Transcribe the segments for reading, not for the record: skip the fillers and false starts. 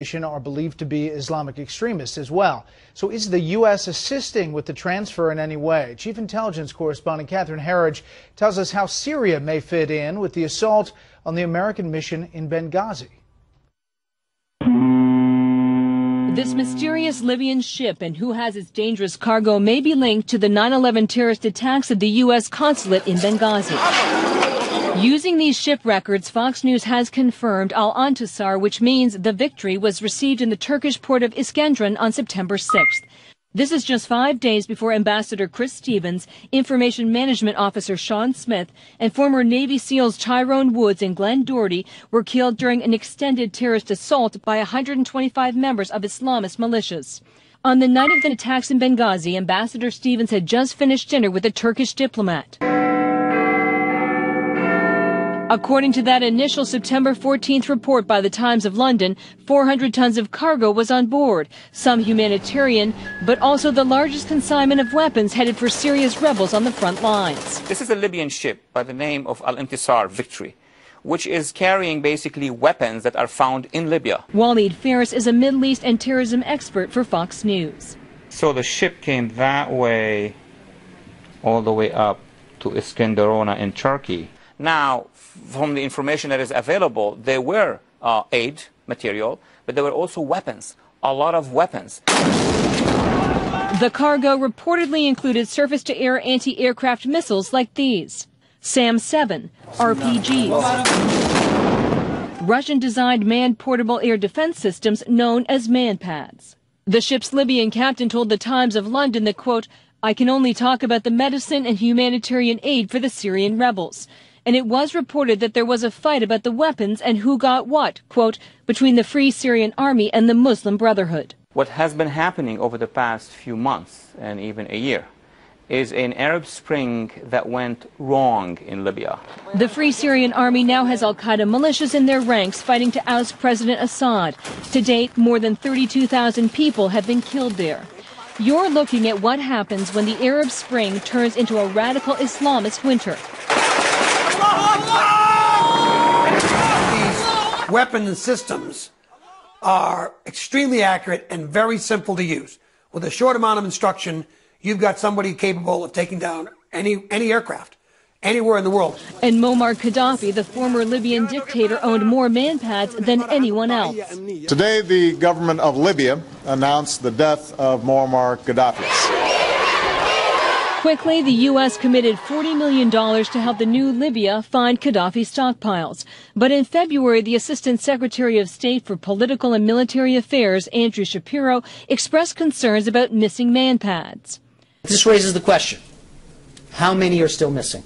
are believed to be Islamic extremists as well. So is the U.S. assisting with the transfer in any way? Chief Intelligence Correspondent Catherine Herridge tells us how Syria may fit in with the assault on the American mission in Benghazi. This mysterious Libyan ship and who has its dangerous cargo may be linked to the 9/11 terrorist attacks at the U.S. consulate in Benghazi. Using these ship records, Fox News has confirmed Al-Intisar, which means the victory, was received in the Turkish port of Iskenderun on September 6th. This is just 5 days before Ambassador Chris Stevens, Information Management Officer Sean Smith, and former Navy SEALs Tyrone Woods and Glenn Doherty were killed during an extended terrorist assault by 125 members of Islamist militias. On the night of the attacks in Benghazi, Ambassador Stevens had just finished dinner with a Turkish diplomat. According to that initial September 14th report by the Times of London, 400 tons of cargo was on board, some humanitarian, but also the largest consignment of weapons headed for Syria's rebels on the front lines. This is a Libyan ship by the name of Al-Intisar, Victory, which is carrying basically weapons that are found in Libya. Waleed Faris is a Middle East and terrorism expert for Fox News. So the ship came that way, all the way up to Iskenderun in Turkey. Now, from the information that is available, there were aid material, but there were also weapons, a lot of weapons. The cargo reportedly included surface-to-air anti-aircraft missiles like these, SAM-7, RPGs, Russian-designed manned portable air defense systems known as MANPADS. The ship's Libyan captain told the Times of London that, quote, "I can only talk about the medicine and humanitarian aid for the Syrian rebels." And it was reported that there was a fight about the weapons and who got what, quote, between the Free Syrian Army and the Muslim Brotherhood. What has been happening over the past few months and even a year is an Arab Spring that went wrong in Libya. The Free Syrian Army now has Al-Qaeda militias in their ranks fighting to oust President Assad. To date, more than 32,000 people have been killed there. You're looking at what happens when the Arab Spring turns into a radical Islamist winter. These weapon systems are extremely accurate and very simple to use. With a short amount of instruction, you've got somebody capable of taking down any aircraft anywhere in the world. And Muammar Gaddafi, the former Libyan dictator, owned more MANPADS than anyone else. Today, the government of Libya announced the death of Muammar Gaddafi. Quickly, the U.S. committed $40 million to help the new Libya find Gaddafi stockpiles. But in February, the Assistant Secretary of State for Political and Military Affairs, Andrew Shapiro, expressed concerns about missing MANPADS. This raises the question, how many are still missing?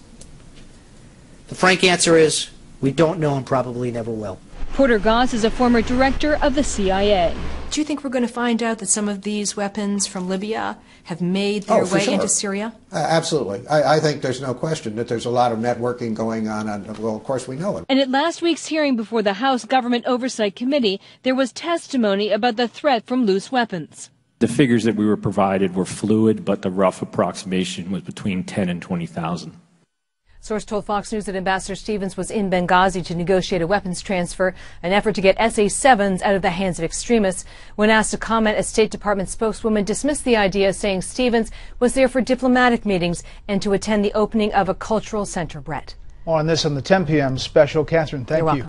The frank answer is, we don't know and probably never will. Porter Goss is a former director of the CIA. Do you think we're going to find out that some of these weapons from Libya have made their way into Syria? Absolutely. I think there's no question that there's a lot of networking going on, and, well, of course we know it. And at last week's hearing before the House Government Oversight Committee, there was testimony about the threat from loose weapons. The figures that we were provided were fluid, but the rough approximation was between 10 and 20,000. Source told Fox News that Ambassador Stevens was in Benghazi to negotiate a weapons transfer, an effort to get SA-7s out of the hands of extremists. When asked to comment, a State Department spokeswoman dismissed the idea, saying Stevens was there for diplomatic meetings and to attend the opening of a cultural center. Brett. More on this on the 10 p.m. special. Catherine, thank you.